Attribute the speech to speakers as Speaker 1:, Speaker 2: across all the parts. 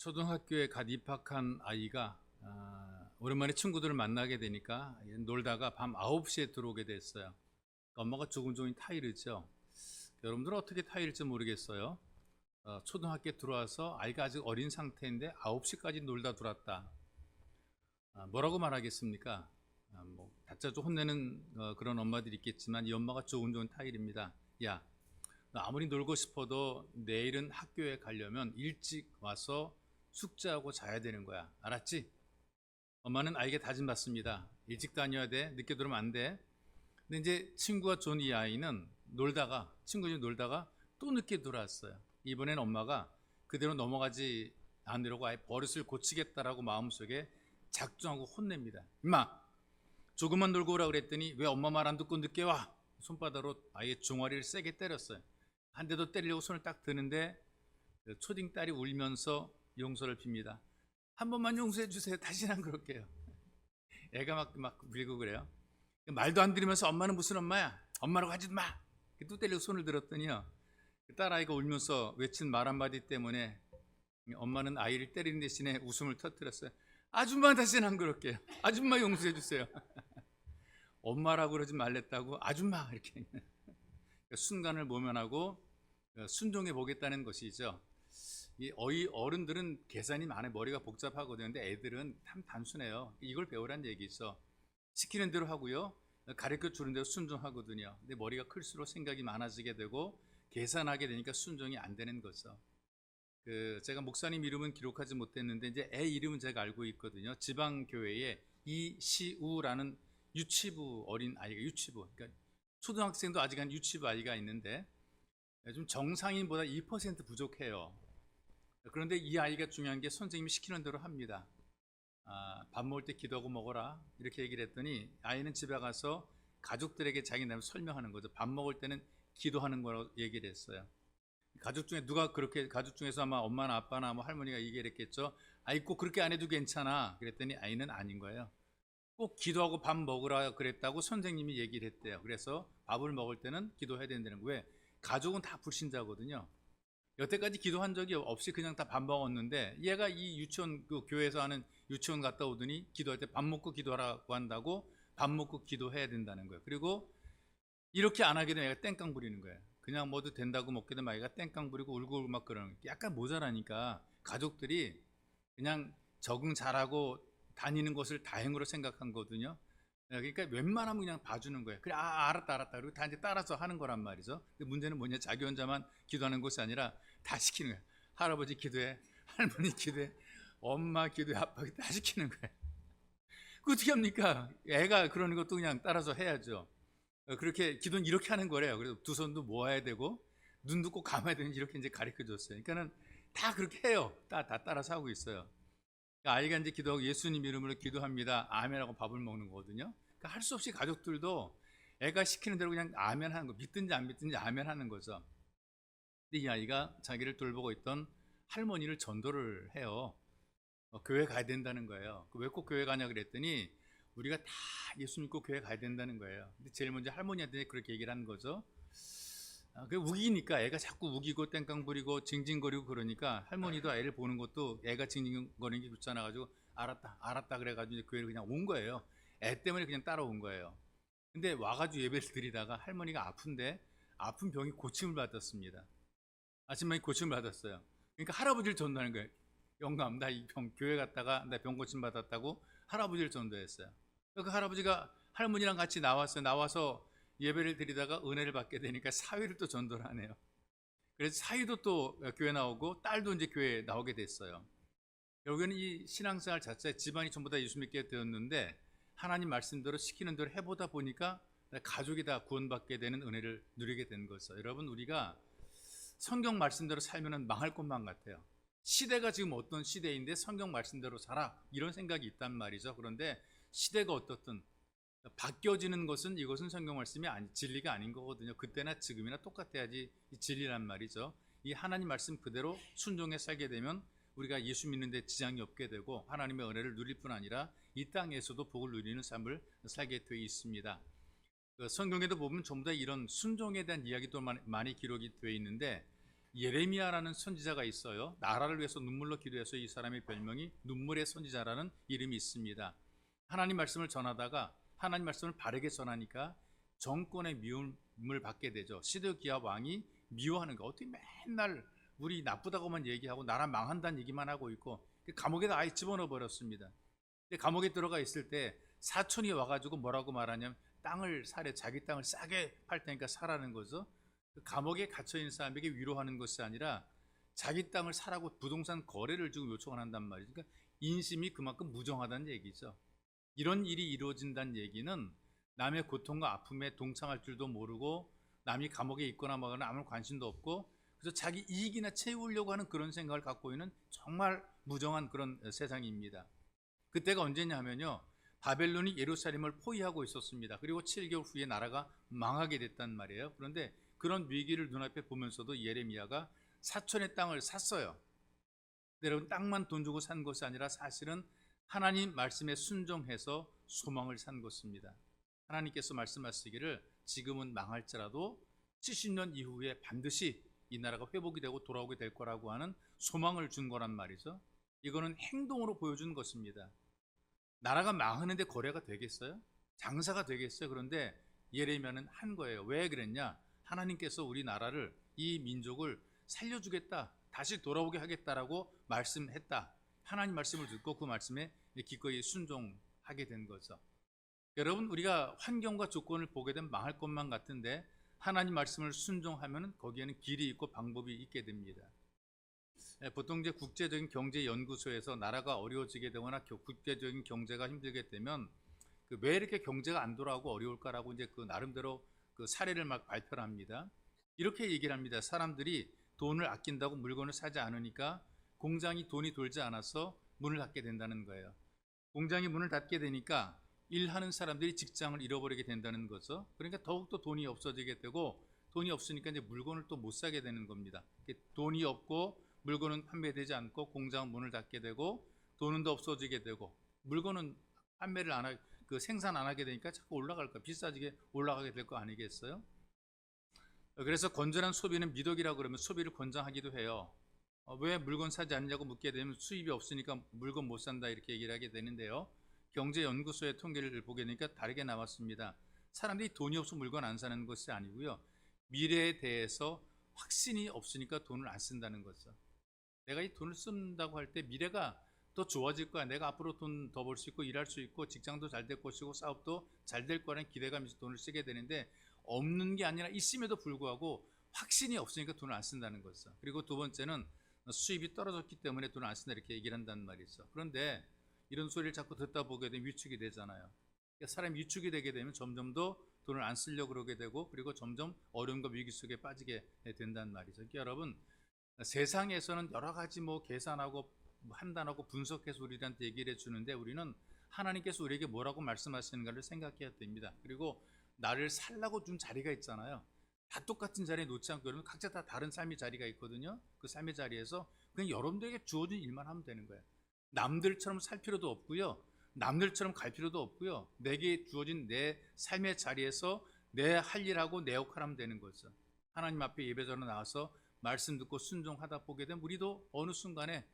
Speaker 1: 초등학교에 갓 입학한 아이가 오랜만에 친구들을 만나게 되니까 놀다가 밤 9시에 들어오게 됐어요. 엄마가 조근조근 타이르죠. 여러분들은 어떻게 타이를지 모르겠어요. 초등학교에 들어와서 아이가 아직 어린 상태인데 9시까지 놀다 들어왔다. 뭐라고 말하겠습니까? 다짜 좀 혼내는 그런 엄마들이 있겠지만 이 엄마가 조근조근 타이릅니다. 야, 너 아무리 놀고 싶어도 내일은 학교에 가려면 일찍 와서 숙제하고 자야 되는 거야. 알았지? 엄마는 아이에게 다짐받습니다. 일찍 다녀야 돼. 늦게 들어오면 안 돼. 근데 이제 친구가 좋은 이 아이는 친구들이 놀다가 또 늦게 들어왔어요. 이번엔 엄마가 그대로 넘어가지 않으려고 아예 버릇을 고치겠다라고 마음속에 작정하고 혼냅니다. 임마, 조금만 놀고 오라 그랬더니 왜 엄마 말 안 듣고 늦게 와? 손바닥으로 아이의 종아리를 세게 때렸어요. 한 대도 때리려고 손을 딱 드는데 초딩 딸이 울면서 용서를 빕니다. 한 번만 용서해 주세요. 다시는 안 그럴게요. 애가 막 밀고 그래요. 말도 안 들으면서 엄마는 무슨 엄마야? 엄마라고 하지 마. 또 때리고 손을 들었더니요, 딸아이가 울면서 외친 말 한마디 때문에 엄마는 아이를 때리는 대신에 웃음을 터뜨렸어요. 아줌마 다시는 안 그럴게요. 아줌마 용서해 주세요. 엄마라고 그러지 말랬다고 아줌마 이렇게 순간을 모면하고 순종해 보겠다는 것이죠. 이 어른들은 계산이 많아요. 머리가 복잡하거든요. 근데 애들은 참 단순해요. 이걸 배우란 얘기죠. 시키는 대로 하고요, 가르쳐 주는 대로 순종하거든요. 근데 머리가 클수록 생각이 많아지게 되고 계산하게 되니까 순종이 안 되는 거죠. 제가 목사님 이름은 기록하지 못했는데 이제 애 이름은 제가 알고 있거든요. 지방 교회에 이시우라는 유치부 어린 아이가, 유치부, 그러니까 초등학생도 아직 한 유치부 아이가 있는데 좀 정상인보다 2% 부족해요. 그런데 이 아이가 중요한 게 선생님이 시키는 대로 합니다. 밥 먹을 때 기도하고 먹어라 이렇게 얘기를 했더니 아이는 집에 가서 가족들에게 자기 나름 설명하는 거죠. 밥 먹을 때는 기도하는 거라고 얘기를 했어요. 가족 중에서 아마 엄마나 아빠나 뭐 할머니가 얘기를 했겠죠. 아이 꼭 그렇게 안 해도 괜찮아. 그랬더니 아이는 아닌 거예요. 꼭 기도하고 밥 먹으라 그랬다고 선생님이 얘기를 했대요. 그래서 밥을 먹을 때는 기도해야 된다는 거예요. 왜? 가족은 다 불신자거든요. 여태까지 기도한 적이 없이 그냥 다 밥 먹었는데 얘가 이 유치원, 교회에서 하는 유치원 갔다 오더니 기도할 때 밥 먹고 기도하라고 한다고 밥 먹고 기도해야 된다는 거예요. 그리고 이렇게 안 하게 되면 애가 땡깡 부리는 거예요. 그냥 뭐도 된다고 먹게 되면 아이가 땡깡 부리고 울고 막 그러는, 약간 모자라니까 가족들이 그냥 적응 잘하고 다니는 것을 다행으로 생각한 거거든요. 그러니까 웬만하면 그냥 봐주는 거예요. 그래, 알았다. 그리고 다 이제 따라서 하는 거란 말이죠. 근데 문제는 뭐냐, 자기 혼자만 기도하는 것이 아니라 다 시키는 거예요. 할아버지 기도해, 할머니 기도해, 엄마 기도해, 아빠 다 시키는 거예요. 그 어떻게 합니까? 애가 그러는 것도 그냥 따라서 해야죠. 그렇게 기도는 이렇게 하는 거래요. 그래서 두 손도 모아야 되고 눈도 꼭 감아야 되는지 이렇게 이제 가르쳐 줬어요. 그러니까는 다 그렇게 해요. 다 따라서 하고 있어요. 그러니까 아이가 이제 기도하고 예수님 이름으로 기도합니다. 아멘하고 밥을 먹는 거거든요. 그러니까 할 수 없이 가족들도 애가 시키는 대로 그냥 아멘 하는 거, 믿든지 안 믿든지 아멘 하는 거죠. 근데 이 아이가 자기를 돌보고 있던 할머니를 전도를 해요. 교회 가야 된다는 거예요. 왜 꼭 교회 가냐 그랬더니 우리가 다 예수 믿고 교회 가야 된다는 거예요. 근데 제일 먼저 할머니한테 그렇게 얘기를 하는 거죠. 그 우기니까 애가 자꾸 우기고 땡깡 부리고 징징거리고 그러니까 할머니도 애를 보는 것도 애가 징징거리는 게 좋지 않아가지고 알았다 그래가지고 이제 교회를 그냥 온 거예요. 애 때문에 그냥 따라온 거예요. 근데 와가지고 예배를 드리다가 할머니가 아픈데 아픈 병이 고침을 받았습니다. 아침에 고침을 받았어요. 그러니까 할아버지를 전도하는 거예요. 영감, 나 이 병 교회 갔다가 나 병 고침 받았다고 할아버지를 전도했어요. 그 할아버지가 할머니랑 같이 나왔어요. 나와서 예배를 드리다가 은혜를 받게 되니까 사위를 또 전도를 하네요. 그래서 사위도 또 교회 나오고 딸도 이제 교회에 나오게 됐어요. 결국에는 이 신앙생활 자체 집안이 전부 다 예수 믿게 되었는데 하나님 말씀대로 시키는 대로 해보다 보니까 가족이 다 구원받게 되는 은혜를 누리게 된 거죠. 여러분, 우리가 성경 말씀대로 살면 망할 것만 같아요. 시대가 지금 어떤 시대인데 성경 말씀대로 살아, 이런 생각이 있단 말이죠. 그런데 시대가 어떻든 바뀌어지는 것은, 이것은 성경 말씀이 진리가 아닌 거거든요. 그때나 지금이나 똑같아야지 진리란 말이죠. 이 하나님 말씀 그대로 순종해 살게 되면 우리가 예수 믿는 데 지장이 없게 되고 하나님의 은혜를 누릴 뿐 아니라 이 땅에서도 복을 누리는 삶을 살게 되어 있습니다. 성경에도 보면 전부 다 이런 순종에 대한 이야기도 많이 기록이 되어 있는데 예레미야라는 선지자가 있어요. 나라를 위해서 눈물로 기도해서 이 사람의 별명이 눈물의 선지자라는 이름이 있습니다. 하나님 말씀을 전하다가 하나님 말씀을 바르게 전하니까 정권의 미움을 받게 되죠. 시드기야 왕이 미워하는 거. 어떻게 맨날 우리 나쁘다고만 얘기하고 나라 망한다는 얘기만 하고 있고, 감옥에다 아예 집어넣어 버렸습니다. 감옥에 들어가 있을 때 사촌이 와가지고 뭐라고 말하냐면 땅을 사래, 자기 땅을 싸게 팔 테니까 사라는 거죠. 감옥에 갇혀 있는 사람에게 위로하는 것이 아니라 자기 땅을 사라고 부동산 거래를 지금 요청을 한단 말이죠. 그러니까 인심이 그만큼 무정하다는 얘기죠. 이런 일이 이루어진다는 얘기는 남의 고통과 아픔에 동참할 줄도 모르고 남이 감옥에 있거나 뭐거나 아무 관심도 없고 그래서 자기 이익이나 채우려고 하는 그런 생각을 갖고 있는 정말 무정한 그런 세상입니다. 그때가 언제냐 하면요, 바벨론이 예루살렘을 포위하고 있었습니다. 그리고 7개월 후에 나라가 망하게 됐단 말이에요. 그런데 그런 위기를 눈앞에 보면서도 예레미야가 사촌의 땅을 샀어요. 여러분, 땅만 돈 주고 산 것이 아니라 사실은 하나님 말씀에 순종해서 소망을 산 것입니다. 하나님께서 말씀하시기를 지금은 망할지라도 70년 이후에 반드시 이 나라가 회복이 되고 돌아오게 될 거라고 하는 소망을 준 거란 말이죠. 이거는 행동으로 보여준 것입니다. 나라가 망하는데 거래가 되겠어요? 장사가 되겠어요? 그런데 예레미야는 한 거예요. 왜 그랬냐? 하나님께서 우리 나라를, 이 민족을 살려주겠다, 다시 돌아오게 하겠다라고 말씀했다. 하나님 말씀을 듣고 그 말씀에 기꺼이 순종하게 된 거죠. 여러분, 우리가 환경과 조건을 보게 되면 망할 것만 같은데 하나님 말씀을 순종하면 거기에는 길이 있고 방법이 있게 됩니다. 보통 이제 국제적인 경제 연구소에서 나라가 어려워지게 되거나 국제적인 경제가 힘들게 되면 왜 이렇게 경제가 안 돌아오고 어려울까라고 이제 그 나름대로 그 사례를 막 발표를 합니다. 이렇게 얘기를 합니다. 사람들이 돈을 아낀다고 물건을 사지 않으니까 공장이 돈이 돌지 않아서 문을 닫게 된다는 거예요. 공장이 문을 닫게 되니까 일하는 사람들이 직장을 잃어버리게 된다는 거죠. 그러니까 더욱더 돈이 없어지게 되고, 돈이 없으니까 이제 물건을 또 못 사게 되는 겁니다. 돈이 없고 물건은 판매되지 않고 공장은 문을 닫게 되고 돈은 더 없어지게 되고 물건은 판매를 안 하, 생산 안 하게 되니까 자꾸 올라갈 거야. 비싸지게 올라가게 될 거 아니겠어요? 그래서 건전한 소비는 미덕이라고 그러면 소비를 권장하기도 해요. 왜 물건 사지 않냐고 묻게 되면 수입이 없으니까 물건 못 산다 이렇게 얘기를 하게 되는데요. 경제연구소의 통계를 보게 되니까 다르게 나왔습니다. 사람들이 돈이 없어 물건 안 사는 것이 아니고요, 미래에 대해서 확신이 없으니까 돈을 안 쓴다는 거죠. 내가 이 돈을 쓴다고 할 때 미래가 더 좋아질 거야, 내가 앞으로 돈 더 벌 수 있고 일할 수 있고 직장도 잘 될 것이고 사업도 잘 될 거라는 기대감이 있어서 돈을 쓰게 되는데, 없는 게 아니라 있음에도 불구하고 확신이 없으니까 돈을 안 쓴다는 거죠. 그리고 두 번째는 수입이 떨어졌기 때문에 돈을 안 쓴다 이렇게 얘기를 한다는 말이죠. 그런데 이런 소리를 자꾸 듣다 보게 되면 위축이 되잖아요. 그러니까 사람이 위축이 되게 되면 점점 더 돈을 안 쓰려고 그러게 되고, 그리고 점점 어려움과 위기 속에 빠지게 된다는 말이죠. 그러니까 여러분, 세상에서는 여러 가지 계산하고 판단하고 분석해서 우리한테 얘기를 해주는데, 우리는 하나님께서 우리에게 뭐라고 말씀하시는가를 생각해야 됩니다. 그리고 나를 살라고 준 자리가 있잖아요. 다 똑같은 자리에 놓지 않고 여러분 각자 다 다른 삶의 자리가 있거든요. 그 삶의 자리에서 그냥 여러분들에게 주어진 일만 하면 되는 거예요. 남들처럼 살 필요도 없고요, 남들처럼 갈 필요도 없고요. 내게 주어진 내 삶의 자리에서 내 할 일하고 내 역할하면 되는 거죠. 하나님 앞에 예배자로 나와서 말씀 듣고 순종하다 보게 되면 우리도 어느 순간에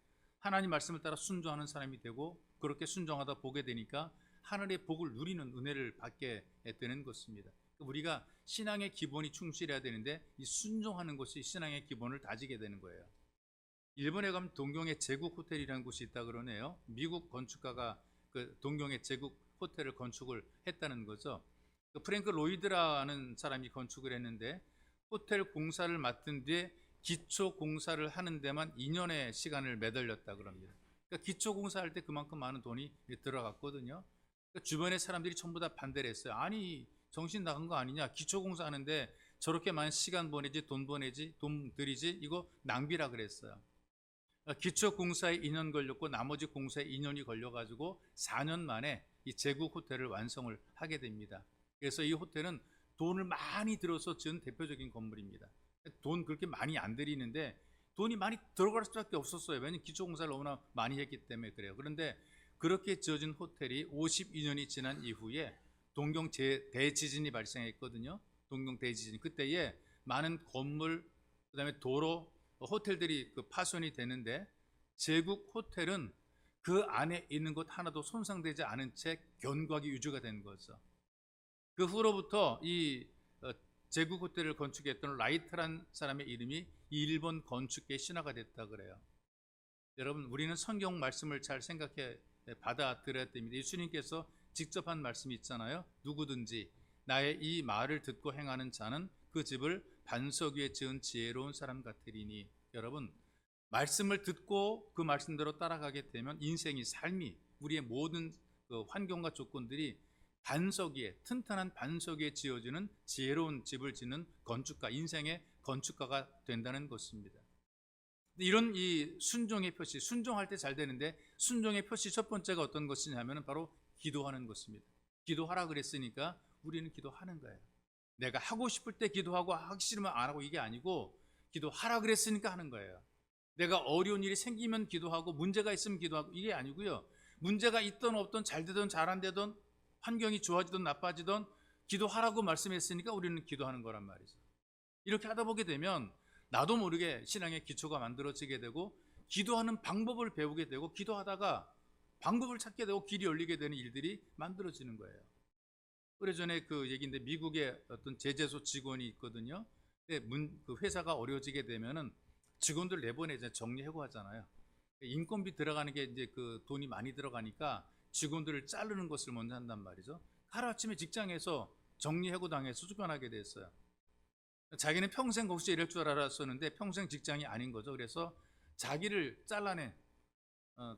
Speaker 1: 하나님 말씀을 따라 순종하는 사람이 되고, 그렇게 순종하다 보게 되니까 하늘의 복을 누리는 은혜를 받게 되는 것입니다. 우리가 신앙의 기본이 충실해야 되는데 이 순종하는 것이 신앙의 기본을 다지게 되는 거예요. 일본에 가면 동경의 제국 호텔이라는 곳이 있다 그러네요. 미국 건축가가 그 동경의 제국 호텔을 건축을 했다는 거죠. 프랭크 로이드라는 사람이 건축을 했는데 호텔 공사를 맡은 뒤에 기초 공사를 하는 데만 2년의 시간을 매달렸다 그럽니다. 그러니까 기초 공사할 때 그만큼 많은 돈이 들어갔거든요. 그러니까 주변의 사람들이 전부 다 반대를 했어요. 아니, 정신 나간 거 아니냐, 기초 공사하는데 저렇게 많은 시간 보내지, 돈 보내지, 돈 들이지, 이거 낭비라 그랬어요. 기초 공사에 2년 걸렸고 나머지 공사에 2년이 걸려가지고 4년 만에 이 제국 호텔을 완성을 하게 됩니다. 그래서 이 호텔은 돈을 많이 들어서 지은 대표적인 건물입니다. 돈 그렇게 많이 안 들이는데 돈이 많이 들어갈 수밖에 없었어요. 왜냐하면 기초 공사를 너무나 많이 했기 때문에 그래요. 그런데 그렇게 지어진 호텔이 52년이 지난 이후에 동경 대지진이 발생했거든요. 동경 대지진. 그때에 많은 건물, 그다음에 도로, 호텔들이 그 파손이 되는데 제국 호텔은 그 안에 있는 것 하나도 손상되지 않은 채 견고하게 유지가 된 거죠. 그 후로부터 이 제국 호텔을 건축했던 라이트란 사람의 이름이 일본 건축계의 신화가 됐다 그래요. 여러분, 우리는 성경 말씀을 잘 생각해 받아들여야 됩니다. 예수님께서 직접 한 말씀이 있잖아요. 누구든지 나의 이 말을 듣고 행하는 자는 그 집을 반석 위에 지은 지혜로운 사람 같으리니. 여러분, 말씀을 듣고 그 말씀대로 따라가게 되면 인생이, 삶이, 우리의 모든 그 환경과 조건들이 반석 위에, 튼튼한 반석 위에 지어지는 지혜로운 집을 짓는 건축가, 인생의 건축가가 된다는 것입니다. 이런 이 순종의 표시, 순종할 때 잘 되는데 순종의 표시 첫 번째가 어떤 것이냐면 바로 기도하는 것입니다. 기도하라 그랬으니까 우리는 기도하는 거예요. 내가 하고 싶을 때 기도하고 하기 싫으면 안 하고 이게 아니고 기도하라 그랬으니까 하는 거예요. 내가 어려운 일이 생기면 기도하고 문제가 있으면 기도하고 이게 아니고요. 문제가 있든 없든 잘 되든 잘 안 되든 환경이 좋아지든 나빠지든 기도하라고 말씀했으니까 우리는 기도하는 거란 말이죠. 이렇게 하다 보게 되면 나도 모르게 신앙의 기초가 만들어지게 되고 기도하는 방법을 배우게 되고 기도하다가 방법을 찾게 되고 길이 열리게 되는 일들이 만들어지는 거예요. 오래전에 그 얘기인데 미국의 어떤 제재소 직원이 있거든요. 그 회사가 어려워지게 되면은 직원들 내보내 이제 정리해고하잖아요. 인건비 들어가는 게 이제 그 돈이 많이 들어가니까 직원들을 자르는 것을 먼저 한단 말이죠. 하루아침에 직장에서 정리해고 당해서 쫓겨나게 됐어요. 자기는 평생 거기서 일할 줄 알았었는데 평생 직장이 아닌 거죠. 그래서 자기를 잘라낸,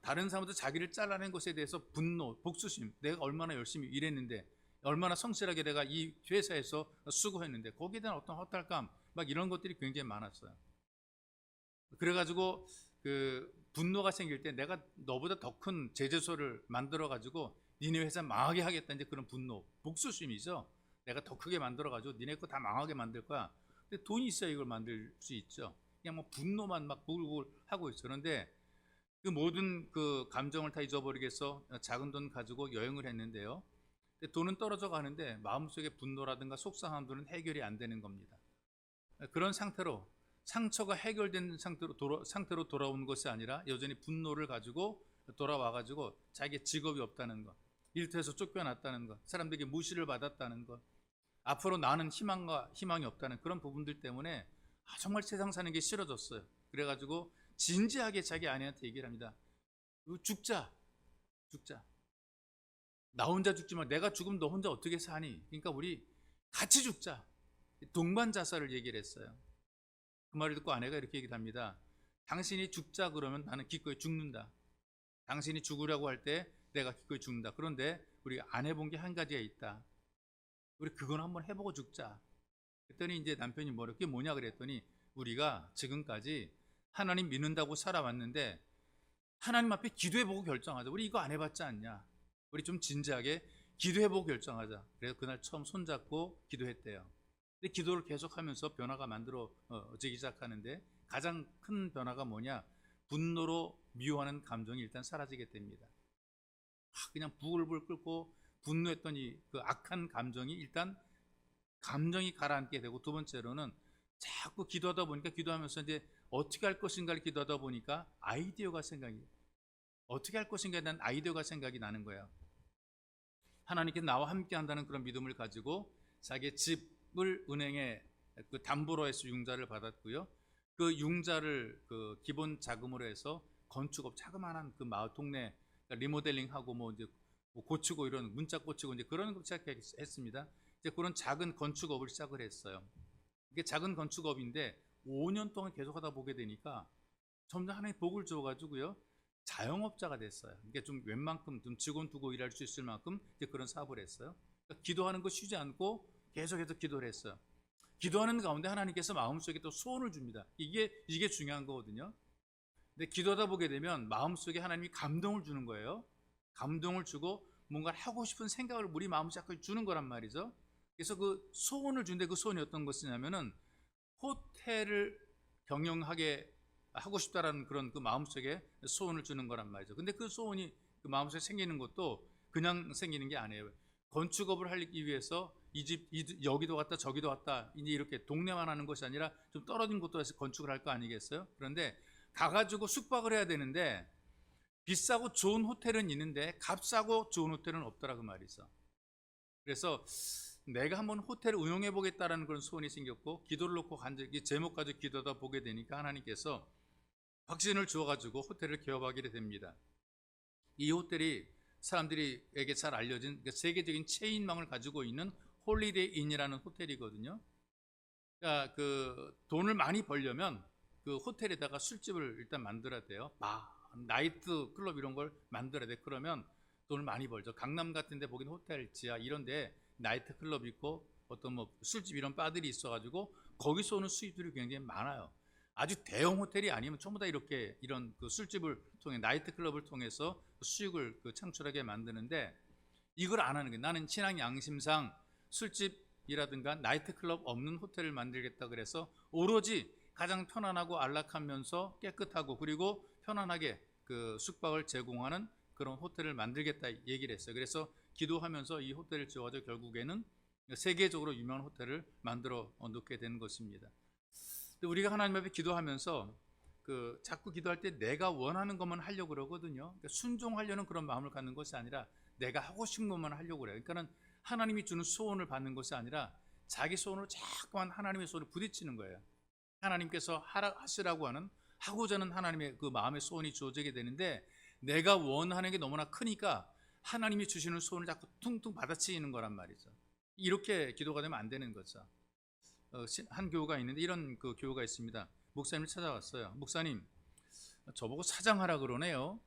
Speaker 1: 다른 사람도 자기를 잘라낸 것에 대해서 분노, 복수심, 내가 얼마나 열심히 일했는데, 얼마나 성실하게 내가 이 회사에서 수고했는데 거기에 대한 어떤 허탈감, 막 이런 것들이 굉장히 많았어요. 그래가지고 그 분노가 생길 때 내가 너보다 더 큰 제재소를 만들어가지고 니네 회사 망하게 하겠다, 이제 그런 분노, 복수심이죠. 내가 더 크게 만들어가지고 니네 거 다 망하게 만들 거야. 근데 돈이 있어야 이걸 만들 수 있죠. 그냥 뭐 분노만 막 불불 하고 있어. 그런데 그 모든 그 감정을 다 잊어버리겠어 작은 돈 가지고 여행을 했는데요. 근데 돈은 떨어져 가는데 마음속에 분노라든가 속상함들은 해결이 안 되는 겁니다. 그런 상태로, 상처가 해결된 상태로 돌아오는 것이 아니라 여전히 분노를 가지고 돌아와가지고 자기의 직업이 없다는 것, 일터에서 쫓겨났다는 것, 사람들에게 무시를 받았다는 것, 앞으로 나는 희망이 없다는 그런 부분들 때문에 정말 세상 사는 게 싫어졌어요. 그래가지고 진지하게 자기 아내한테 얘기를 합니다. 죽자. 나 혼자 죽지만 내가 죽으면 너 혼자 어떻게 사니? 그러니까 우리 같이 죽자. 동반 자살을 얘기를 했어요. 그 말을 듣고 아내가 이렇게 얘기를 합니다. 당신이 죽자 그러면 나는 기꺼이 죽는다. 당신이 죽으려고 할 때 내가 기꺼이 죽는다. 그런데 우리가 안 해본 게 한 가지가 있다. 우리 그건 한번 해보고 죽자. 그랬더니 이제 남편이 그게 뭐냐 그랬더니 우리가 지금까지 하나님 믿는다고 살아왔는데 하나님 앞에 기도해보고 결정하자. 우리 이거 안 해봤지 않냐? 우리 좀 진지하게 기도해보고 결정하자. 그래서 그날 처음 손잡고 기도했대요. 근데 기도를 계속하면서 변화가 만들어지기 시작하는데 가장 큰 변화가 뭐냐? 분노로 미워하는 감정이 일단 사라지게 됩니다. 그냥 부글부글 끓고 분노했던 그 악한 감정이 일단 감정이 가라앉게 되고, 두 번째로는 자꾸 기도하다 보니까 기도하면서 이제 어떻게 할 것인가를 기도하다 보니까 어떻게 할 것인가에 대한 아이디어가 생각이 나는 거예요. 하나님께 나와 함께 한다는 그런 믿음을 가지고 자기의 집을 은행에 그 담보로 해서 융자를 받았고요. 그 융자를 그 기본 자금으로 해서 건축업, 자그마한 그 마을 동네 리모델링하고 뭐 이제 고치고 이런 문짝 고치고 이제 그런 거 시작했습니다. 이제 그런 작은 건축업을 시작을 했어요. 이게 작은 건축업인데 5년 동안 계속하다 보게 되니까 점점 하나님 복을 줘가지고요 자영업자가 됐어요. 이게 좀 웬만큼 좀 직원 두고 일할 수 있을 만큼 이제 그런 사업을 했어요. 그러니까 기도하는 거 쉬지 않고 계속해서 기도를 했어요. 기도하는 가운데 하나님께서 마음속에 또 소원을 줍니다. 이게 중요한 거거든요. 근데 기도하다 보게 되면 마음속에 하나님이 감동을 주는 거예요. 감동을 주고 뭔가를 하고 싶은 생각을 우리 마음속에 자꾸 주는 거란 말이죠. 그래서 그 소원을 준데 그 소원이 어떤 것이냐면은 호텔을 경영하게 하고 싶다라는 그런 그 마음속에 소원을 주는 거란 말이죠. 근데 그 소원이 그 마음속에 생기는 것도 그냥 생기는 게 아니에요. 건축업을 하기 위해서 여기도 갔다 저기도 갔다 이제 이렇게 동네만 하는 것이 아니라 좀 떨어진 곳에서 건축을 할 거 아니겠어요? 그런데 가가지고 숙박을 해야 되는데 비싸고 좋은 호텔은 있는데 값싸고 좋은 호텔은 없더라 그 말이 있어. 그래서 내가 한번 호텔을 운영해 보겠다라는 그런 소원이 생겼고 기도를 놓고 간절히 제목 가지고 기도하다 보게 되니까 하나님께서 확신을 주어가지고 호텔을 개업하게 됩니다. 이 호텔이 사람들에게 잘 알려진 세계적인 체인망을 가지고 있는 홀리데이 인이라는 호텔이거든요. 그러니까 그 돈을 많이 벌려면 그 호텔에다가 술집을 일단 만들어야 돼요. 나이트 클럽 이런 걸 만들어야 돼. 그러면 돈을 많이 벌죠. 강남 같은 데 보기는 호텔 지하 이런 데 나이트 클럽 있고 어떤 뭐 술집 이런 바들이 있어가지고 거기서 오는 수입들이 굉장히 많아요. 아주 대형 호텔이 아니면 전부 다 이렇게 이런 그 술집을 통해 나이트 클럽을 통해서 수익을 창출하게 만드는데 이걸 안 하는 거예요. 나는 신앙 양심상 술집이라든가 나이트 클럽 없는 호텔을 만들겠다 그래서 오로지 가장 편안하고 안락하면서 깨끗하고 그리고 편안하게 그 숙박을 제공하는 그런 호텔을 만들겠다 얘기를 했어요. 그래서 기도하면서 이 호텔을 지어가지고 결국에는 세계적으로 유명한 호텔을 만들어 놓게 된 것입니다. 우리가 하나님 앞에 기도하면서 그 자꾸 기도할 때 내가 원하는 것만 하려고 그러거든요. 그러니까 순종하려는 그런 마음을 갖는 것이 아니라 내가 하고 싶은 것만 하려고 그래요. 그러니까는 하나님이 주는 소원을 받는 것이 아니라 자기 소원으로 자꾸만 하나님의 소원을 부딪히는 거예요. 하나님께서 하시라고 하는 하고자 하는 하나님의 그 마음의 소원이 주어지게 되는데 내가 원하는 게 너무나 크니까 하나님이 주시는 소원을 자꾸 퉁퉁 받아치는 거란 말이죠. 이렇게 기도가 되면 안 되는 거죠. 한 교우가 있는데 이런 그 교우가 있습니다. 목사님을 찾아왔어요. 목사님, 저보고 사장하라 그러네요.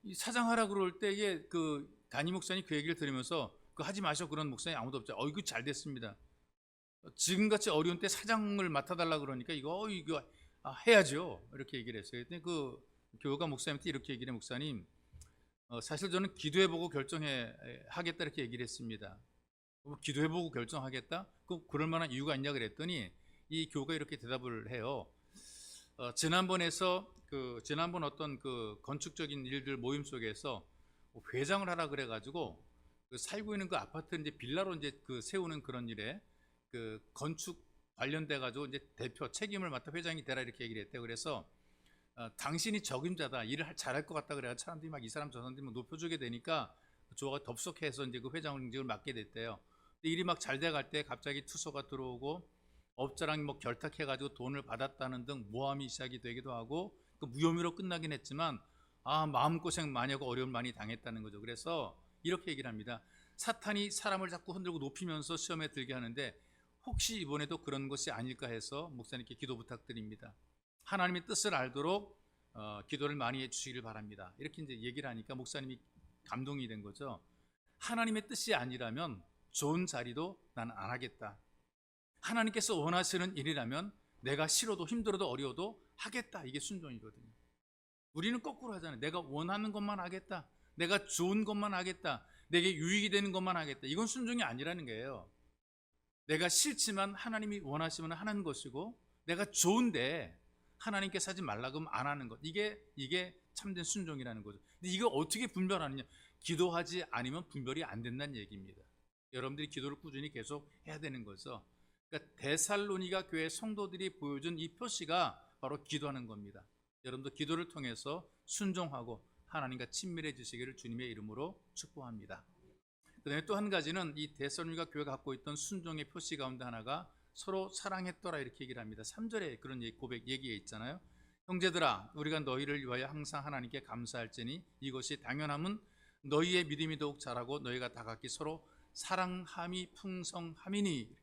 Speaker 1: 이 사장하라 그럴 때에 그 담임 목사님 그 얘기를 들으면서 그 하지 마셔 그런 목사님 아무도 없죠. 이거 잘 됐습니다. 지금같이 어려운 때 사장을 맡아달라 그러니까 이거 해야죠. 이렇게 얘기를 했어요. 그랬더니 그 교우가 목사님한테 이렇게 얘기를 해. 목사님, 사실 저는 기도해보고 결정하겠다 이렇게 얘기를 했습니다. 기도해보고 결정하겠다? 그럴 만한 이유가 있냐 그랬더니 이 교우가 이렇게 대답을 해요. 지난번 어떤 그 건축적인 일들 모임 속에서 회장을 하라 그래가지고 그 살고 있는 그 아파트 이제 빌라로 이제 그 세우는 그런 일에 그 건축 관련돼 가지고 이제 대표 책임을 맡아 회장이 되라 이렇게 얘기를 했대요. 그래서 당신이 적임자다, 일을 잘할 것 같다 그래가 사람들이 막 이 사람 저 사람들이 막 높여주게 되니까 조가 덥석해서 이제 그 회장직을 맡게 됐대요. 일이 막 잘 돼갈 때 갑자기 투소가 들어오고 업자랑 뭐 결탁해가지고 돈을 받았다는 등 모함이 시작이 되기도 하고 그 무혐의로 끝나긴 했지만 마음고생 많이 하고 어려움 많이 당했다는 거죠. 그래서 이렇게 얘기를 합니다. 사탄이 사람을 자꾸 흔들고 높이면서 시험에 들게 하는데 혹시 이번에도 그런 것이 아닐까 해서 목사님께 기도 부탁드립니다. 하나님의 뜻을 알도록 기도를 많이 해주시기를 바랍니다. 이렇게 이제 얘기를 하니까 목사님이 감동이 된 거죠. 하나님의 뜻이 아니라면 좋은 자리도 나는 안 하겠다. 하나님께서 원하시는 일이라면 내가 싫어도 힘들어도 어려워도 하겠다. 이게 순종이거든요. 우리는 거꾸로 하잖아요. 내가 원하는 것만 하겠다. 내가 좋은 것만 하겠다. 내게 유익이 되는 것만 하겠다. 이건 순종이 아니라는 거예요. 내가 싫지만 하나님이 원하시면 하는 것이고 내가 좋은데 하나님께서 하지 말라고 하면 안 하는 것. 이게 참된 순종이라는 거죠. 근데 이거 어떻게 분별하느냐? 기도하지 않으면 분별이 안 된다는 얘기입니다. 여러분들이 기도를 꾸준히 계속 해야 되는 거죠. 그러니까 데살로니가 교회 성도들이 보여준 이 표시가 바로 기도하는 겁니다. 여러분도 기도를 통해서 순종하고 하나님과 친밀해지시기를 주님의 이름으로 축복합니다. 그 다음에 또 한 가지는 이 데살로니가 교회가 갖고 있던 순종의 표시 가운데 하나가 서로 사랑했더라 이렇게 얘기를 합니다. 3절에 그런 고백 얘기가 있잖아요. 형제들아 우리가 너희를 위하여 항상 하나님께 감사할지니 이것이 당연함은 너희의 믿음이 더욱 자라고 너희가 다 각기 서로 사랑함이 풍성함이니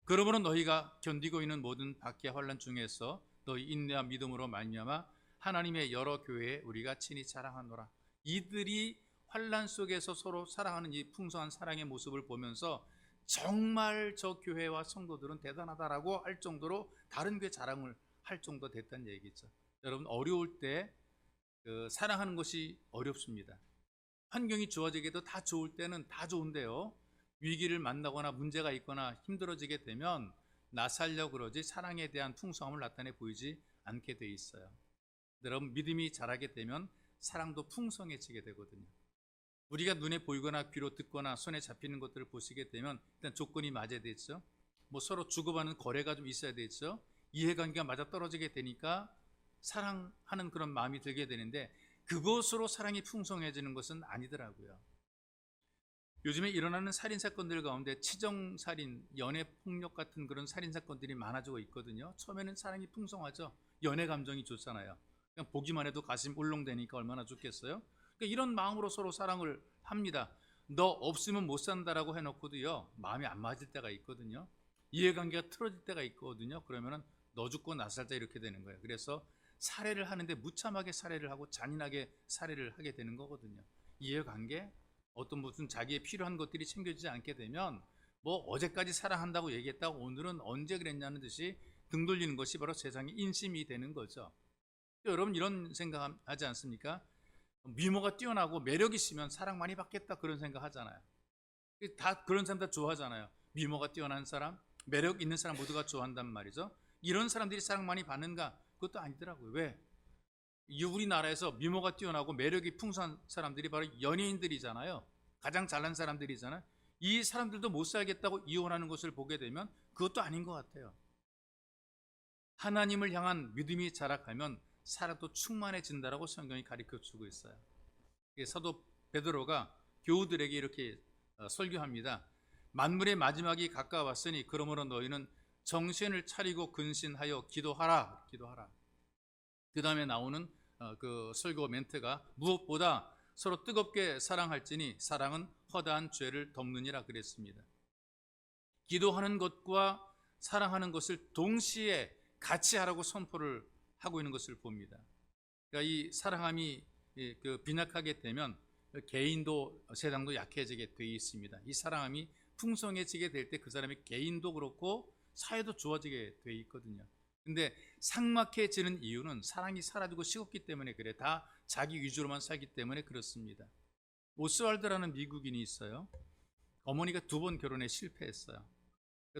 Speaker 1: 그러므로 너희가 견디고 있는 모든 박해와 환난 중에서 너희 인내와 믿음으로 말미암아 하나님의 여러 교회에 우리가 친히 자랑하노라. 이들이 환난 속에서 서로 사랑하는 이 풍성한 사랑의 모습을 보면서 정말 저 교회와 성도들은 대단하다라고 할 정도로 다른 교회 자랑을 할 정도 됐다는 얘기죠. 여러분 어려울 때 사랑하는 것이 어렵습니다. 환경이 좋아지게도 다 좋을 때는 다 좋은데요. 위기를 만나거나 문제가 있거나 힘들어지게 되면 나 살려 그러지 사랑에 대한 풍성함을 나타내 보이지 않게 돼 있어요. 여러분 믿음이 자라게 되면 사랑도 풍성해지게 되거든요. 우리가 눈에 보이거나 귀로 듣거나 손에 잡히는 것들을 보시게 되면 일단 조건이 맞아야 되죠. 뭐 서로 주고받는 거래가 좀 있어야 되죠. 이해관계가 맞아 떨어지게 되니까 사랑하는 그런 마음이 들게 되는데 그것으로 사랑이 풍성해지는 것은 아니더라고요. 요즘에 일어나는 살인사건들 가운데 치정살인, 연애폭력 같은 그런 살인사건들이 많아지고 있거든요. 처음에는 사랑이 풍성하죠. 연애 감정이 좋잖아요. 그냥 보기만 해도 가슴이 울렁대니까 얼마나 좋겠어요. 그러니까 이런 마음으로 서로 사랑을 합니다. 너 없으면 못 산다라고 해놓고도요, 마음이 안 맞을 때가 있거든요. 이해관계가 틀어질 때가 있거든요. 그러면은 너 죽고 나 살자 이렇게 되는 거예요. 그래서 살해를 하는데 무참하게 살해를 하고 잔인하게 살해를 하게 되는 거거든요. 이해관계, 어떤 무슨 자기의 필요한 것들이 챙겨지지 않게 되면 뭐 어제까지 사랑한다고 얘기했다고 오늘은 언제 그랬냐는 듯이 등 돌리는 것이 바로 세상의 인심이 되는 거죠. 여러분 이런 생각하지 않습니까? 미모가 뛰어나고 매력 있으면 사랑 많이 받겠다 그런 생각 하잖아요. 다 그런 사람 다 좋아하잖아요. 미모가 뛰어난 사람, 매력 있는 사람 모두가 좋아한단 말이죠. 이런 사람들이 사랑 많이 받는가? 그것도 아니더라고요. 왜? 우리나라에서 미모가 뛰어나고 매력이 풍성한 사람들이 바로 연예인들이잖아요. 가장 잘난 사람들이잖아요. 이 사람들도 못 살겠다고 이혼하는 것을 보게 되면 그것도 아닌 것 같아요. 하나님을 향한 믿음이 자락하면 사랑도 충만해진다라고 성경이 가르쳐주고 있어요. 사도 베드로가 교우들에게 이렇게 설교합니다. 만물의 마지막이 가까웠으니 그러므로 너희는 정신을 차리고 근신하여 기도하라. 그 다음에 나오는 그 설교 멘트가 무엇보다 서로 뜨겁게 사랑할지니 사랑은 허다한 죄를 덮느니라 그랬습니다. 기도하는 것과 사랑하는 것을 동시에 같이 하라고 선포를 하고 있는 것을 봅니다. 그러니까 이 사랑함이 빈약하게 되면 개인도 세상도 약해지게 되어 있습니다. 이 사랑함이 풍성해지게 될 때 그 사람의 개인도 그렇고 사회도 좋아지게 되어 있거든요. 근데 삭막해지는 이유는 사랑이 사라지고 식었기 때문에 그래. 다 자기 위주로만 살기 때문에 그렇습니다. 오스왈드라는 미국인이 있어요. 어머니가 2번 결혼에 실패했어요.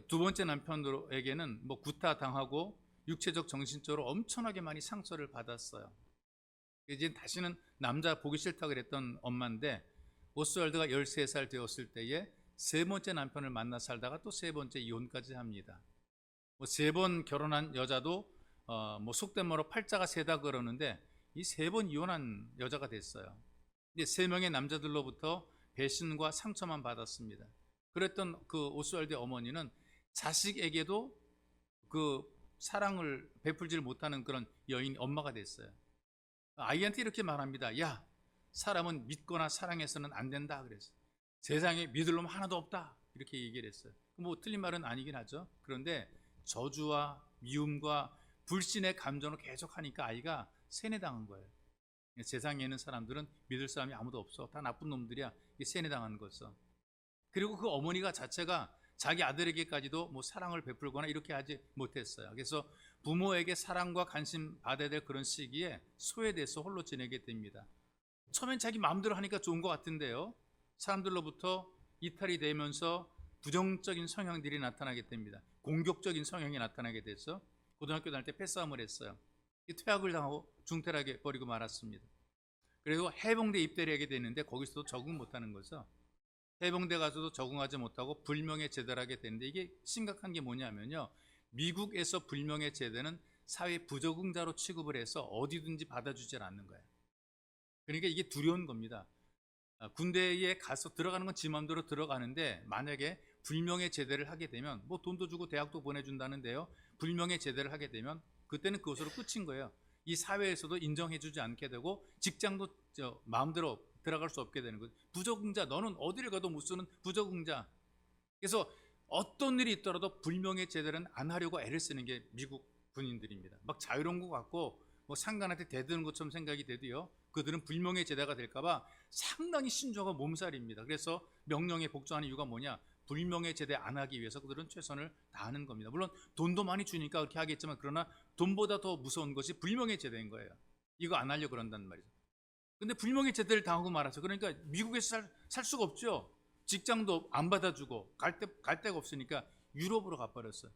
Speaker 1: 두 번째 남편에게는 뭐 구타당하고 육체적 정신적으로 엄청나게 많이 상처를 받았어요. 이제 다시는 남자 보기 싫다 그랬던 엄마인데 오스왈드가 13살 되었을 때에 3번째 남편을 만나 살다가 또 3번째 이혼까지 합니다. 뭐 3번 결혼한 여자도 뭐 속된 말로 팔자가 세다 그러는데 이 3번 이혼한 여자가 됐어요. 근데 3명의 남자들로부터 배신과 상처만 받았습니다. 그랬던 그 오스왈드의 어머니는 자식에게도 그 사랑을 베풀지 못하는 그런 여인 엄마가 됐어요. 아이한테 이렇게 말합니다. 야, 사람은 믿거나 사랑해서는 안 된다 그랬어요. 세상에 믿을 놈 하나도 없다 이렇게 얘기를 했어요. 뭐 틀린 말은 아니긴 하죠. 그런데 저주와 미움과 불신의 감정을 계속 하니까 아이가 세뇌당한 거예요. 세상에 있는 사람들은 믿을 사람이 아무도 없어. 다 나쁜 놈들이야. 세뇌당하는 거죠. 그리고 그 어머니가 자체가 자기 아들에게까지도 뭐 사랑을 베풀거나 이렇게 하지 못했어요. 그래서 부모에게 사랑과 관심 받아야 될 그런 시기에 소외돼서 홀로 지내게 됩니다. 처음엔 자기 마음대로 하니까 좋은 것 같은데요. 사람들로부터 이탈이 되면서 부정적인 성향들이 나타나게 됩니다. 공격적인 성향이 나타나게 돼서 고등학교 다닐 때 패싸움을 했어요. 퇴학을 당하고 중퇴하게 버리고 말았습니다. 그리고 해병대 입대를 하게 되는데 거기서도 적응 못하는 거죠. 해병대 가서도 적응하지 못하고 불명예 제대를 하게 되는데 이게 심각한 게 뭐냐면요. 미국에서 불명예 제대는 사회 부적응자로 취급을 해서 어디든지 받아주질 않는 거예요. 그러니까 이게 두려운 겁니다. 군대에 가서 들어가는 건 지 마음대로 들어가는데 만약에 불명예 제대를 하게 되면 뭐 돈도 주고 대학도 보내준다는데요. 불명예 제대를 하게 되면 그때는 그것으로 끝인 거예요. 이 사회에서도 인정해주지 않게 되고 직장도 마음대로 들어갈 수 없게 되는 거죠. 부적응자, 너는 어디를 가도 못 쓰는 부적응자. 그래서 어떤 일이 있더라도 불명예 제대는 안 하려고 애를 쓰는 게 미국 군인들입니다. 막 자유로운 것 같고 뭐 상관한테 대드는 것처럼 생각이 돼도요. 그들은 불명예 제대가 될까봐 상당히 신중하고 몸살입니다. 그래서 명령에 복종하는 이유가 뭐냐? 불명예 제대 안 하기 위해서 그들은 최선을 다하는 겁니다. 물론 돈도 많이 주니까 그렇게 하겠지만 그러나 돈보다 더 무서운 것이 불명예 제대인 거예요. 이거 안 하려고 그런단 말이죠. 근데 불명예 제대를 당하고 말았어요. 그러니까 미국에서 살 수가 없죠. 직장도 안 받아주고 갈 데가 없으니까 유럽으로 가버렸어요.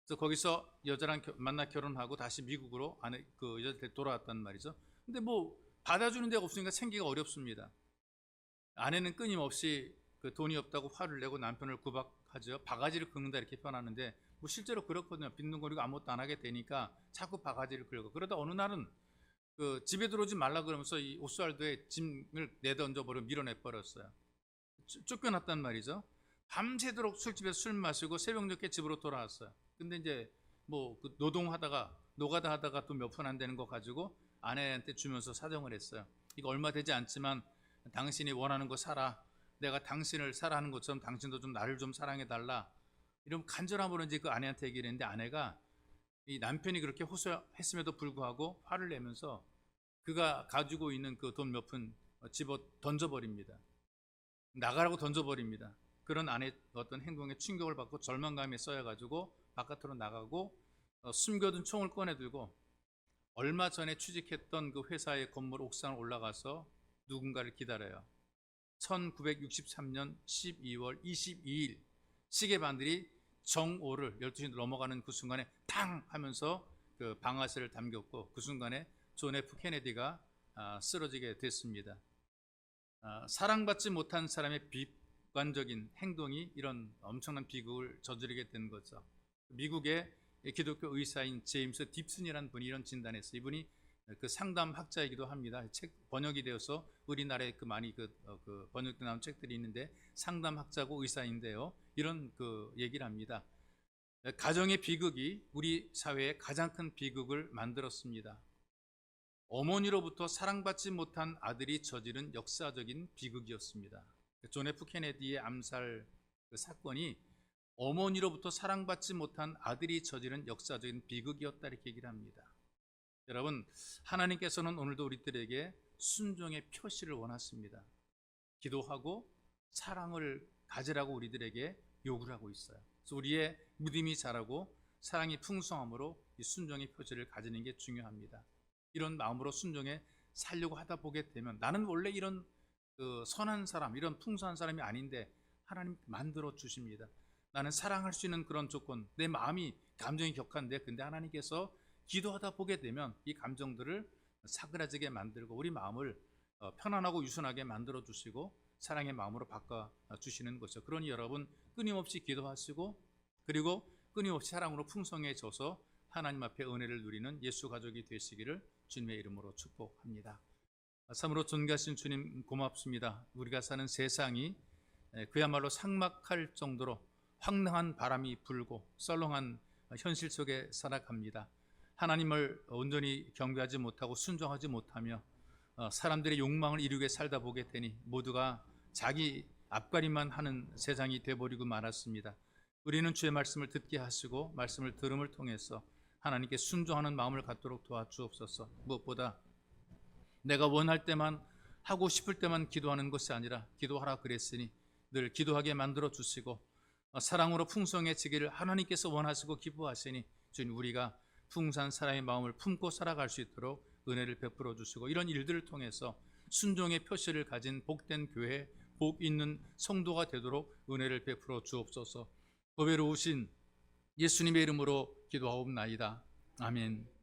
Speaker 1: 그래서 거기서 여자랑 만나 결혼하고 다시 미국으로 그 여자한테 돌아왔단 말이죠. 근데 뭐 받아주는 데가 없으니까 생기가 어렵습니다. 아내는 끊임없이 그 돈이 없다고 화를 내고 남편을 구박하죠. 바가지를 긁는다 이렇게 표현하는데 뭐 실제로 그렇거든요. 빈둥거리고 아무것도 안 하게 되니까 자꾸 바가지를 긁어. 그러다 어느 날은 그 집에 들어오지 말라 그러면서 이 오스왈드의 짐을 내던져 버려 밀어내 버렸어요. 쫓겨났단 말이죠. 밤새도록 술집에서 술 마시고 새벽 늦게 집으로 돌아왔어요. 근데 이제 뭐그 노가다 하다가 또 몇 푼 안 되는 거 가지고 아내한테 주면서 사정을 했어요. 이거 얼마 되지 않지만 당신이 원하는 거 사라. 내가 당신을 사랑하는 것처럼 당신도 좀 나를 좀 사랑해 달라. 이런 간절함으로 이제 그 아내한테 얘기를 했는데 아내가 이 남편이 그렇게 호소했음에도 불구하고 화를 내면서 그가 가지고 있는 그 돈 몇 푼 집어 던져버립니다. 나가라고 던져버립니다. 그런 아내의 어떤 행동에 충격을 받고 절망감에 쌓여가지고 바깥으로 나가고 숨겨둔 총을 꺼내들고 얼마 전에 취직했던 그 회사의 건물 옥상을 올라가서 누군가를 기다려요. 1963년 12월 22일 시계반들이 정오를 12시 넘어가는 그 순간에 탕 하면서 그 방아쇠를 당겼고 그 순간에 존 F 케네디가 쓰러지게 됐습니다. 사랑받지 못한 사람의 비관적인 행동이 이런 엄청난 비극을 저지르게 된 거죠. 미국의 기독교 의사인 제임스 딥슨이라는 분이 이런 진단했어요. 이분이 그 상담학자이기도 합니다. 책 번역이 되어서 우리나라에 그 많이 그 번역돼 나온 책들이 있는데 상담학자고 의사인데요. 이런 그 얘기를 합니다. 가정의 비극이 우리 사회의 가장 큰 비극을 만들었습니다. 어머니로부터 사랑받지 못한 아들이 저지른 역사적인 비극이었습니다. 존 F 케네디의 암살 그 사건이 어머니로부터 사랑받지 못한 아들이 저지른 역사적인 비극이었다 이렇게 얘기를 합니다. 여러분, 하나님께서는 오늘도 우리들에게 순종의 표시를 원하십니다. 기도하고 사랑을 가지라고 우리들에게 요구를 하고 있어요. 그래서 우리의 믿음이 자라고 사랑이 풍성함으로 이 순종의 표시를 가지는 게 중요합니다. 이런 마음으로 순종에 살려고 하다 보게 되면 나는 원래 이런 그 선한 사람, 이런 풍성한 사람이 아닌데 하나님 만들어 주십니다. 나는 사랑할 수 있는 그런 조건, 내 마음이 감정이 격한데 근데 하나님께서 기도하다 보게 되면 이 감정들을 사그라지게 만들고 우리 마음을 편안하고 유순하게 만들어 주시고 사랑의 마음으로 바꿔 주시는 것이죠. 그러니 여러분 끊임없이 기도하시고 그리고 끊임없이 사랑으로 풍성해져서 하나님 앞에 은혜를 누리는 예수 가족이 되시기를 주님의 이름으로 축복합니다. 참으로 존귀하신 주님 고맙습니다. 우리가 사는 세상이 그야말로 삭막할 정도로 황량한 바람이 불고 썰렁한 현실 속에 살아갑니다. 하나님을 온전히 경배하지 못하고 순종하지 못하며 사람들의 욕망을 이루게 살다 보게 되니 모두가 자기 앞가림만 하는 세상이 되어버리고 말았습니다. 우리는 주의 말씀을 듣게 하시고 말씀을 들음을 통해서 하나님께 순종하는 마음을 갖도록 도와주옵소서. 무엇보다 내가 원할 때만 하고 싶을 때만 기도하는 것이 아니라 기도하라 그랬으니 늘 기도하게 만들어 주시고 사랑으로 풍성해지기를 하나님께서 원하시고 기뻐하시니 주님 우리가 풍성한 사랑의 마음을 품고 살아갈 수 있도록 은혜를 베풀어 주시고 이런 일들을 통해서 순종의 표시를 가진 복된 교회, 복 있는 성도가 되도록 은혜를 베풀어 주옵소서. 보배로우신 예수님의 이름으로 기도하옵나이다. 아멘.